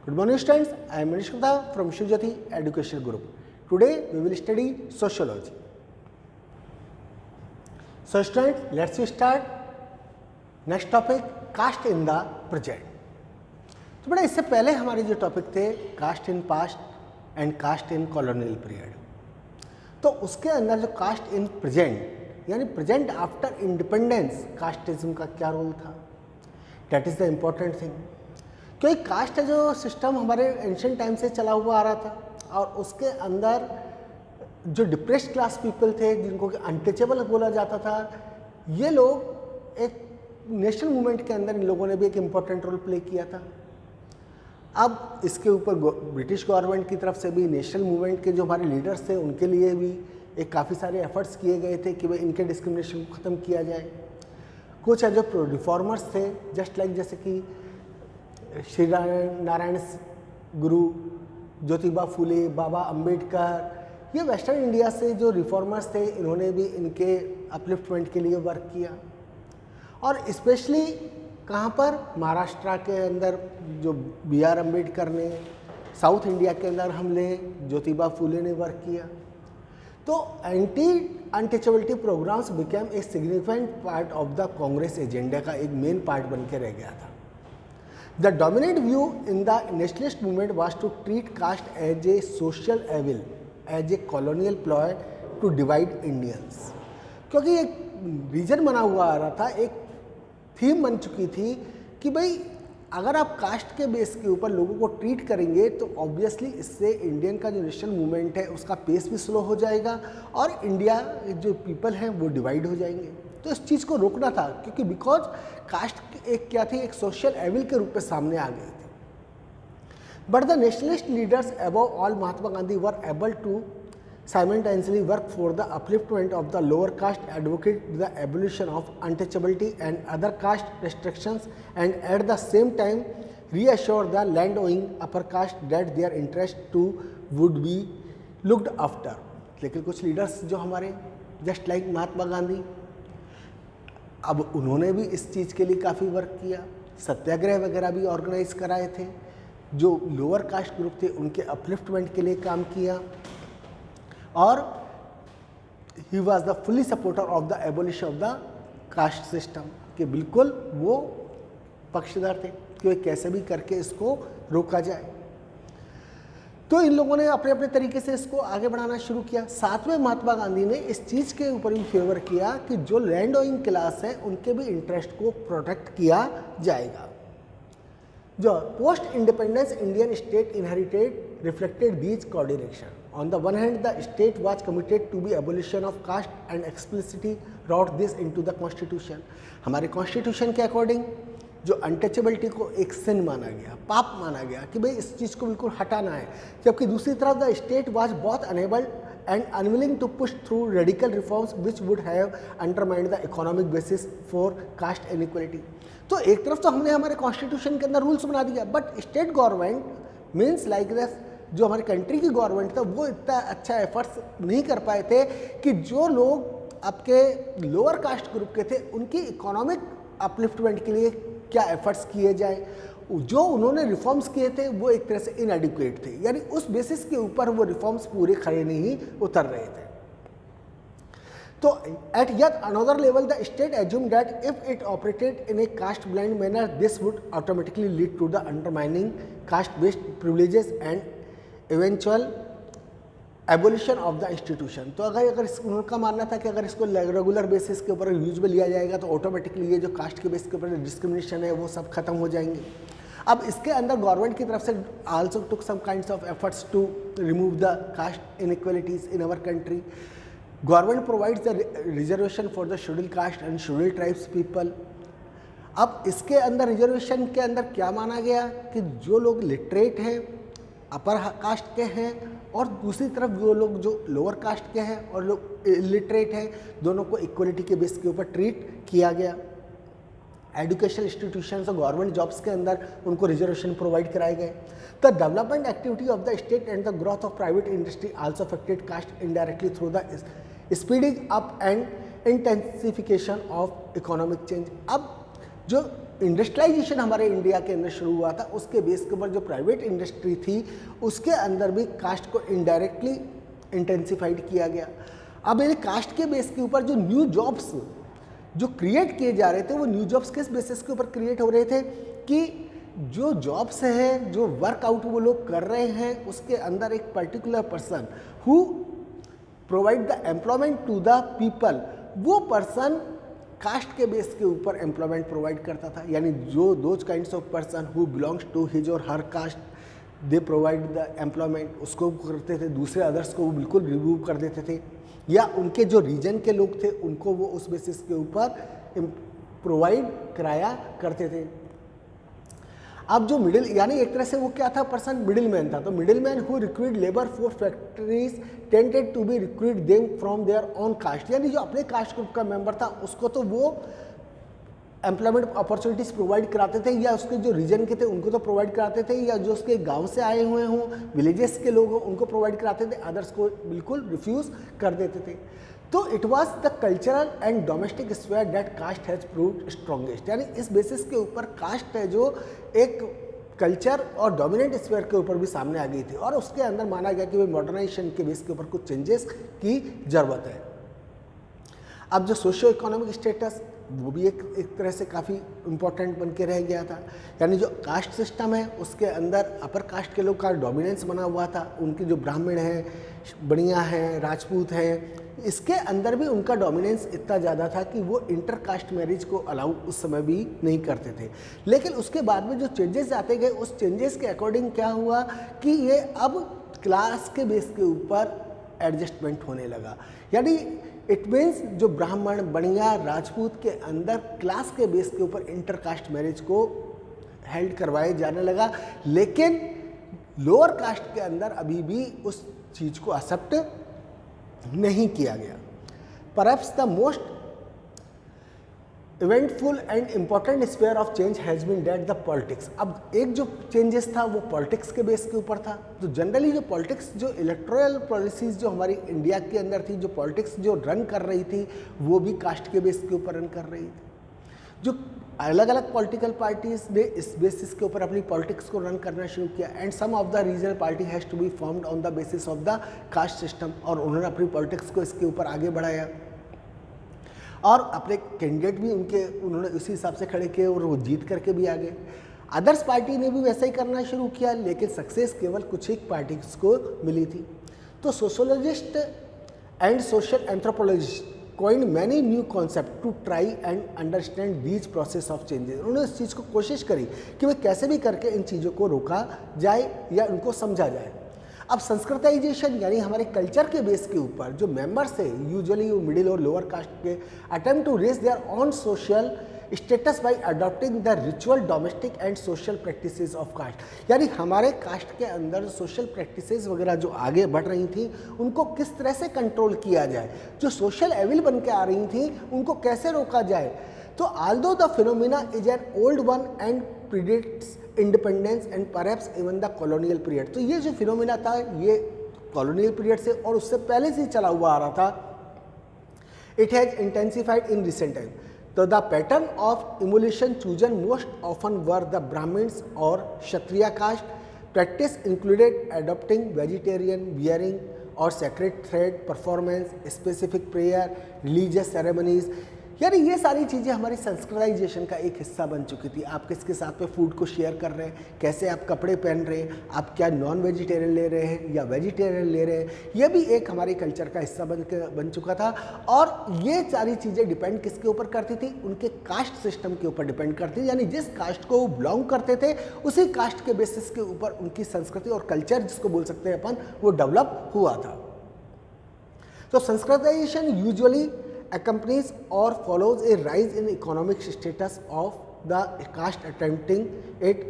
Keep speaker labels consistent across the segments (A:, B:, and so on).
A: Good morning students, I am Manish Gupta from Shivjyoti Educational Group. Today we will study sociology. So students, let's start. Next topic, caste in the present. तो बेटा इससे पहले हमारे जो topic थे caste in past and caste in colonial period, तो उसके अंदर जो कास्ट इन प्रेजेंट यानी प्रेजेंट आफ्टर इंडिपेंडेंस कास्टिज्म का क्या रोल था, that is the important thing. क्योंकि कास्ट जो सिस्टम हमारे एंशिएंट टाइम से चला हुआ आ रहा था और उसके अंदर जो डिप्रेस्ड क्लास पीपल थे जिनको कि अनटचेबल बोला जाता था, ये लोग एक नेशनल मूवमेंट के अंदर इन लोगों ने भी एक इम्पॉर्टेंट रोल प्ले किया था। अब इसके ऊपर ब्रिटिश गवर्नमेंट की तरफ से भी नेशनल मूवमेंट के जो हमारे लीडर्स थे उनके लिए भी एक काफ़ी सारे एफर्ट्स किए गए थे कि भाई इनके डिस्क्रिमिनेशन को ख़त्म किया जाए। कुछ है जो रिफॉर्मर्स थे जस्ट लाइक जैसे कि श्री नारायण गुरु, ज्योतिबा फुले, बाबा अंबेडकर, ये वेस्टर्न इंडिया से जो रिफॉर्मर्स थे इन्होंने भी इनके अपलिफ्टमेंट के लिए वर्क किया। और स्पेशली कहाँ पर, महाराष्ट्र के अंदर जो B.R. अम्बेडकर ने, साउथ इंडिया के अंदर हम लें ज्योतिबा फुले ने वर्क किया। तो anti untouchability programs became a significant part of the Congress agenda का एक मेन पार्ट बन के रह गया था। The dominant view in the nationalist movement was to treat caste as a social evil, as a colonial ploy to divide Indians. क्योंकि एक reason बना हुआ आ रहा था, एक थीम बन चुकी थी कि भाई अगर आप कास्ट के बेस के ऊपर लोगों को ट्रीट करेंगे तो ऑब्वियसली इससे इंडियन का जो नेशनल मूवमेंट है उसका पेस भी स्लो हो जाएगा और इंडिया जो पीपल हैं वो डिवाइड हो जाएंगे। तो इस चीज़ को रोकना था, क्योंकि बिकॉज कास्ट एक क्या थी, एक सोशल एविल के रूप में सामने आ गई थी। But the nationalist leaders above all Mahatma Gandhi were able to simultaneously work for the upliftment of the lower caste, advocate the abolition of untouchability and other caste restrictions, and at the same time reassure the land-owning upper caste that their interest too would be looked after. लेकिन कुछ leaders जो हमारे just like Mahatma Gandhi, अब उन्होंने भी इस चीज़ के लिए काफ़ी वर्क किया, सत्याग्रह वगैरह भी ऑर्गेनाइज कराए थे, जो लोअर कास्ट ग्रुप थे उनके अपलिफ्टमेंट के लिए काम किया, और he was the fully supporter of the abolition of the caste system, कि बिल्कुल वो पक्षधर थे कि कैसे भी करके इसको रोका जाए। तो इन लोगों ने अपने अपने तरीके से इसको आगे बढ़ाना शुरू किया। साथ में महात्मा गांधी ने इस चीज़ के ऊपर भी फेवर किया कि जो लैंड ओइंग क्लास है उनके भी इंटरेस्ट को प्रोटेक्ट किया जाएगा। जो post independence Indian state inherited reflected these coordination. On the one hand, the state was committed to the abolition of caste and explicitly wrote this into the constitution. हमारे constitution के according जो untouchability को एक सिन माना गया, पाप माना गया कि भाई इस चीज़ को बिल्कुल हटाना है, जबकि दूसरी तरफ the state was both unable and unwilling to push through radical reforms which would have undermined the economic basis for caste inequality. तो एक तरफ तो हमने हमारे कॉन्स्टिट्यूशन के अंदर रूल्स बना दिया, but state government means like this, जो हमारी कंट्री की गवर्नमेंट था वो इतना अच्छा एफर्ट्स नहीं कर पाए थे कि जो लोग आपके लोअर कास्ट ग्रुप के थे उनकी इकोनॉमिक अपलिफ्टमेंट के लिए क्या एफर्ट्स किए जाए। जो उन्होंने रिफॉर्म्स किए थे वो एक तरह से इनएडिक्वेट थे, यानी उस बेसिस के ऊपर वो रिफॉर्म्स पूरे खड़े नहीं उतर रहे थे। तो eight yet another level the state assumed that if it operated in a caste blind manner this would automatically lead to the undermining caste based privileges and eventual abolition of the institution. तो अगर उनका मानना था कि अगर इसको regular basis के ऊपर यूज में लिया जाएगा तो ऑटोमेटिकली ये जो कास्ट के बेस के ऊपर डिस्क्रिमिनेशन है वो सब खत्म हो जाएंगे। अब इसके अंदर गवर्नमेंट की तरफ से also took some kinds of efforts to remove the caste inequalities in our country. Government provides the reservation for the scheduled caste and scheduled tribes people. अब इसके अंदर रिजर्वेशन के अंदर क्या माना गया कि जो लोग लिटरेट हैं, अपर कास्ट के हैं, और दूसरी तरफ वो लोग जो लोअर कास्ट के हैं और लोग इलिटरेट हैं, दोनों को इक्वलिटी के बेस के ऊपर ट्रीट किया गया। एजुकेशन इंस्टीट्यूशंस और गवर्नमेंट जॉब्स के अंदर उनको रिजर्वेशन प्रोवाइड कराए गए। The development activity of the state and the growth of private industry also affected caste indirectly through the speeding up and intensification of economic change. अब जो industrialisation हमारे India के अंदर शुरू हुआ था उसके बेस के ऊपर जो प्राइवेट इंडस्ट्री थी उसके अंदर भी कास्ट को इनडायरेक्टली इंटेंसिफाइड किया गया। अब ये कास्ट के बेस के ऊपर जो न्यू जॉब्स जो क्रिएट किए जा रहे थे वो न्यू जॉब्स किस बेसिस के ऊपर क्रिएट हो रहे थे कि जो जॉब्स है, जो वर्कआउट वो लोग कर रहे हैं उसके अंदर एक particular person who provide the employment to the people, वो पर्सन कास्ट के बेस के ऊपर एम्प्लॉयमेंट प्रोवाइड करता था। यानी जो those kinds of person who belongs to his और her caste they provide the employment, उसको करते थे, दूसरे अदर्स को वो बिल्कुल रिमूव कर देते थे, या उनके जो रीजन के लोग थे उनको वो उस बेसिस के ऊपर प्रोवाइड कराया करते थे। अब जो मिडिल यानी एक तरह से वो क्या था, पर्सन मिडिल मैन था। तो middle man who recruit labour for factories tended to be recruit them from their own caste, यानी जो अपने कास्ट ग्रुप का मेंबर था उसको तो वो एम्प्लॉयमेंट अपॉर्चुनिटीज़ प्रोवाइड कराते थे, या उसके जो रीजन के थे उनको तो प्रोवाइड कराते थे, या जो उसके गांव से आए हुए हों, विलेजेस के लोग हों उनको प्रोवाइड कराते थे, अदर्स को बिल्कुल रिफ्यूज़ कर देते थे। तो it was the cultural and domestic sphere that caste has proved strongest, यानी इस बेसिस के ऊपर कास्ट है जो एक कल्चर और डोमिनेंट स्फीयर के ऊपर भी सामने आ गई थी, और उसके अंदर माना गया कि भाई मॉडर्नाइजेशन के बेस के ऊपर कुछ चेंजेस की ज़रूरत है। अब जो सोशियो इकोनॉमिक स्टेटस वो भी एक तरह से काफ़ी इम्पोर्टेंट बन के रह गया था। यानी जो कास्ट सिस्टम है उसके अंदर अपर कास्ट के लोग का डोमिनेंस बना हुआ था, उनके जो ब्राह्मण हैं, बनिया हैं, राजपूत हैं, इसके अंदर भी उनका डोमिनेंस इतना ज़्यादा था कि वो इंटर कास्ट मैरिज को अलाउ उस समय भी नहीं करते थे। लेकिन उसके बाद में जो चेंजेस आते गए उस चेंजेस के अकॉर्डिंग क्या हुआ कि ये अब क्लास के बेस के ऊपर एडजस्टमेंट होने लगा। यानी इट मीन्स जो ब्राह्मण, बनिया, राजपूत के अंदर क्लास के बेस के ऊपर इंटर कास्ट मैरिज को हेल्ड करवाए जाने लगा, लेकिन लोअर कास्ट के अंदर अभी भी उस चीज़ को एक्सेप्ट नहीं किया गया। Perhaps the most eventful and important sphere of change has been that the politics. अब एक जो चेंजेस था वो पॉलिटिक्स के बेस के ऊपर था। तो जनरली जो पॉलिटिक्स, जो इलेक्टोरल पॉलिसीज़ जो हमारी इंडिया के अंदर थी, जो पॉलिटिक्स जो रन कर रही थी वो भी कास्ट के बेस के ऊपर रन कर रही थी। जो अलग अलग पॉलिटिकल पार्टीज ने इस बेसिस के ऊपर अपनी पॉलिटिक्स को रन करना शुरू किया, and some of the regional party has to be formed on the basis of the caste system, और उन्होंने अपनी पॉलिटिक्स को इसके ऊपर आगे बढ़ाया और अपने कैंडिडेट भी उन्होंने उसी हिसाब से खड़े किए और वो जीत करके भी आ गए। अदर्स पार्टी ने भी वैसा ही करना शुरू किया, लेकिन सक्सेस केवल कुछ ही पार्टीज को मिली थी। तो sociologist and social anthropologist coined many new concepts to try and understand these process of changes। उन्होंने इस चीज़ को कोशिश करी कि वे कैसे भी करके इन चीज़ों को रोका जाए या उनको समझा जाए। अब संस्कृताइजेशन यानी हमारे कल्चर के बेस के ऊपर जो मेंबर्स है, यूजुअली वो मिडिल और लोअर कास्ट के, attempt to raise their own social status by adopting the ritual, domestic and social practices of caste. यानी हमारे कास्ट के अंदर सोशल प्रैक्टिसेस वगैरह जो आगे बढ़ रही थी उनको किस तरह से कंट्रोल किया जाए, जो सोशल एविल बन के आ रही थी उनको कैसे रोका जाए। तो although the phenomena is an old one and predates independence and perhaps even the colonial period. तो ये जो फिनोमिना था ये कॉलोनियल पीरियड से और उससे पहले से चला हुआ आ रहा था। It has intensified in recent time. तो the pattern of emulation chosen most often were the Brahmins और Kshatriya caste. Practice included adopting vegetarian, bearing और sacred thread performance, specific prayer, religious ceremonies. यानी ये सारी चीज़ें हमारी संस्कृताइजेशन का एक हिस्सा बन चुकी थी। आप किसके साथ में फूड को शेयर कर रहे हैं, कैसे आप कपड़े पहन रहे हैं, आप क्या नॉन वेजिटेरियन ले रहे हैं या वेजिटेरियन ले रहे हैं, ये भी एक हमारे कल्चर का हिस्सा बन चुका था। और ये सारी चीज़ें डिपेंड किसके ऊपर करती थी, उनके कास्ट सिस्टम के ऊपर डिपेंड करती थी। यानी जिस कास्ट को वो बिलोंग करते थे उसी कास्ट के बेसिस के ऊपर उनकी संस्कृति और कल्चर, जिसको बोल सकते हैं अपन, वो डेवलप हुआ था। तो Sanskritisation usually accompanies or follows a rise in economic status of the caste attempting it,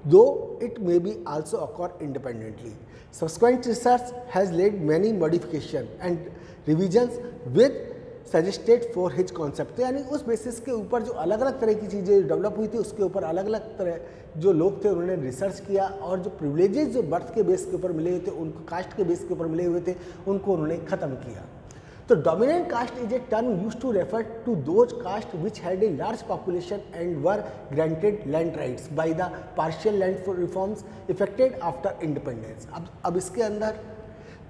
A: though it may be also occur independently. Subsequent research has led many modification and revisions with suggested for his concept। तो यानी उस basis के ऊपर जो अलग अलग तरह की चीज़ें डेवलप हुई थी उसके ऊपर अलग अलग तरह जो लोग थे उन्होंने रिसर्च किया, और जो प्रिविलेजेस जो बर्थ के बेस के ऊपर मिले हुए थे, उनको कास्ट के बेस के ऊपर मिले हुए थे, उनको उन्होंने ख़त्म किया। तो dominant caste is a term used to refer to those caste which had a large population and were granted land rights by the partial land reforms effected after independence. अब इसके अंदर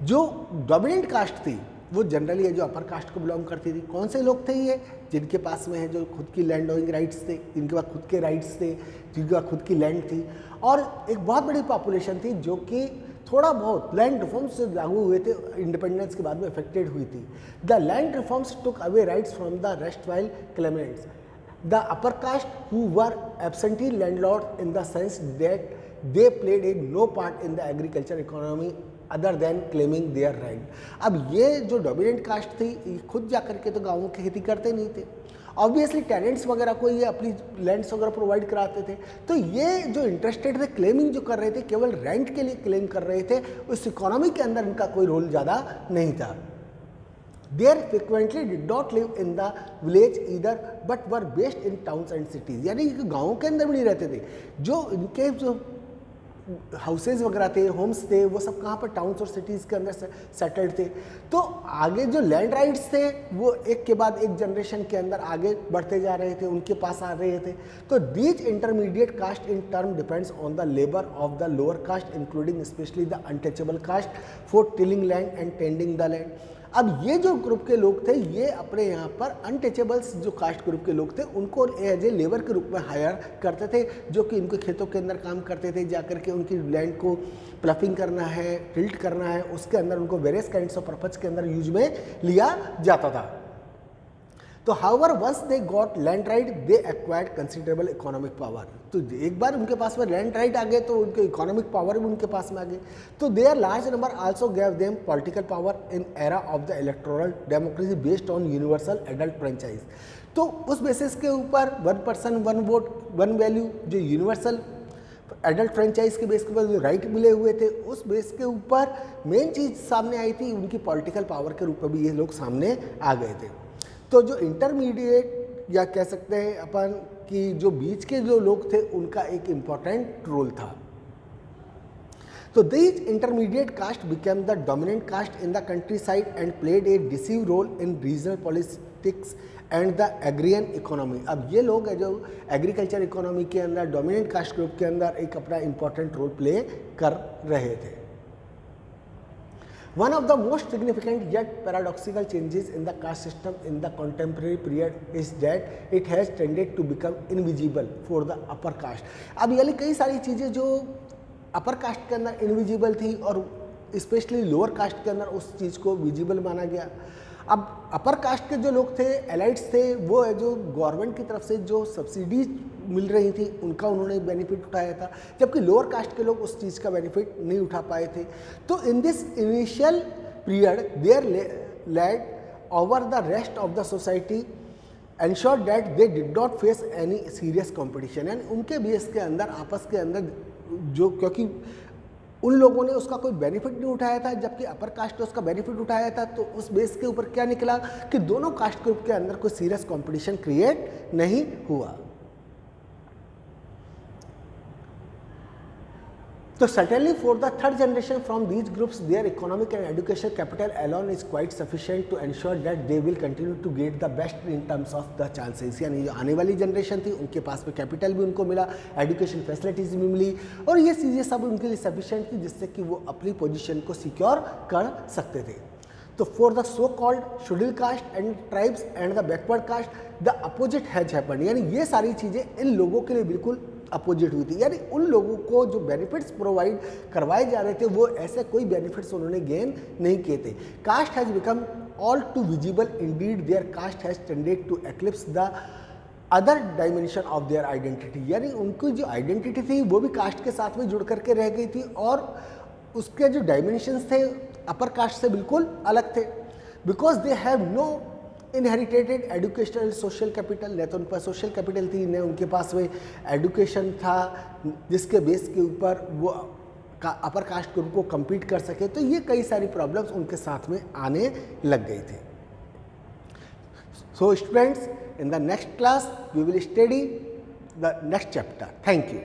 A: जो डोमिनेंट कास्ट थी वो generally है जो upper caste को belong करती थी। कौन से लोग थे ये? जिनके पास में है जो खुद की लैंड ओइंग राइट्स थे, जिनके पास खुद के राइट्स थे, जिनके पास खुद की लैंड थी, और एक बहुत बड़ी पॉपुलेशन थी जो कि थोड़ा बहुत लैंड रिफॉर्म्स से लागू हुए थे, इंडिपेंडेंस के बाद में अफेक्टेड हुई थी। The land reforms took away rights from the rest while claimants the upper caste who were absentee landlord in the sense that they played a no part in the agriculture economy other than claiming their right. अब ये जो dominant caste थी ये खुद जा करके तो गाँवों की खेती करते नहीं थे, ऑब्वियसली टेनेंट्स वगैरह को ये अपनी लैंड्स वगैरह प्रोवाइड कराते थे। तो ये जो इंटरेस्टेड थे, क्लेमिंग जो कर रहे थे, केवल रेंट के लिए क्लेम कर रहे थे, उस इकोनॉमी के अंदर इनका कोई रोल ज़्यादा नहीं था। Their frequently did not live in the village either but were based in towns and cities, यानी कि गाँवों के अंदर भी नहीं रहते थे। जो इनके जो हाउसेज वगैरह थे, होम्स थे, वो सब कहाँ पर टाउन्स और सिटीज़ के अंदर सेटल्ड थे। तो आगे जो लैंड राइट्स थे वो एक के बाद एक जनरेशन के अंदर आगे बढ़ते जा रहे थे, उनके पास आ रहे थे। तो these intermediate caste in term depends on the labour of the lower caste including specially the untouchable caste for tilling land and tending the land. अब ये जो ग्रुप के लोग थे ये अपने यहाँ पर अनटचेबल्स जो कास्ट ग्रुप के लोग थे उनको एज ए लेबर के रूप में हायर करते थे, जो कि उनके खेतों के अंदर काम करते थे, जाकर के उनकी लैंड को प्लफिंग करना है, टिल्ट करना है, उसके अंदर उनको वेरियस काइंड्स ऑफ पर्पज के अंदर यूज में लिया जाता था। तो however once they got land right they acquired considerable economic power. तो एक बार उनके पास में लैंड राइट आ गए तो उनके इकोनॉमिक पावर भी उनके पास में आ गए। तो their large number also gave them political power in era of the electoral democracy based on universal adult franchise. तो उस बेसिस के ऊपर one person one vote one value जो यूनिवर्सल एडल्ट फ्रेंचाइज के बेस के ऊपर जो राइट मिले हुए थे उस बेस के ऊपर मेन चीज़ सामने आई थी, उनकी पॉलिटिकल पावर के रूप में भी ये लोग सामने आ गए थे। तो जो इंटरमीडिएट या कह सकते हैं अपन कि जो बीच के जो लोग थे उनका एक इम्पॉर्टेंट रोल था। तो these intermediate caste became the dominant caste in the countryside and played a decisive role in regional politics and the agrarian economy. अब ये लोग है जो एग्रीकल्चर इकोनॉमी के अंदर डोमिनेंट कास्ट ग्रुप के अंदर एक अपना इम्पॉर्टेंट रोल प्ले कर रहे थे। One of the most significant yet paradoxical changes in the caste system in the contemporary period is that it has tended to become invisible for the upper caste। अब यानी कई सारी चीज़ें जो upper caste के अंदर इनविजिबल थी और स्पेशली लोअर कास्ट के अंदर उस चीज़ को विजिबल माना गया। अब अपर कास्ट के जो लोग थे, एलाइट्स थे, वो है जो गवर्नमेंट की तरफ से जो सब्सिडीज मिल रही थी उनका उन्होंने बेनिफिट उठाया था, जबकि लोअर कास्ट के लोग उस चीज़ का बेनिफिट नहीं उठा पाए थे। तो in this initial period their lead over the rest of the society ensure that they did not face any serious competition. यानी उनके बेस के अंदर आपस के अंदर जो, क्योंकि उन लोगों ने उसका कोई बेनिफिट नहीं उठाया था जबकि अपर कास्ट ने उसका बेनिफिट उठाया था, तो उस बेस के ऊपर क्या निकला कि दोनों कास्ट ग्रुप के अंदर कोई सीरियस कंपटीशन क्रिएट नहीं हुआ। तो certainly for the third generation from these groups their economic and educational capital alone is quite sufficient to ensure that they will continue to get the best in terms of the chances। यानी जो आने वाली generation थी उनके पास में capital भी उनको मिला, एजुकेशन फैसिलिटीज़ भी मिली और ये चीज़ें सब उनके लिए सफिशिएंट थी जिससे कि वो अपनी पोजीशन को सिक्योर कर सकते थे। तो for the so called schedule caste and tribes and the backward caste the opposite has happened. यानी ये सारी चीज़ें इन लोगों के लिए बिल्कुल अपोजिट हुई थी। यानी उन लोगों को जो बेनिफिट्स प्रोवाइड करवाए जा रहे थे वो ऐसे कोई बेनिफिट्स उन्होंने गेन नहीं किए थे। Caste has become all too visible indeed their caste has tended to eclipse the other dimension of their identity. यानी उनकी जो आइडेंटिटी थी वो भी कास्ट के साथ में जुड़ करके रह गई थी और उसके जो डायमेंशंस थे अपर कास्ट से बिल्कुल अलग थे। Because they have no inherited educational social capital, न तो उनके पास सोशल कैपिटल थी न उनके पास में एजुकेशन था जिसके बेस के ऊपर वो अपर कास्ट ग्रुप को compete कर सके। तो ये कई सारी प्रॉब्लम्स उनके साथ में आने लग गई थे। So students, in the next class we will study the next chapter. Thank you.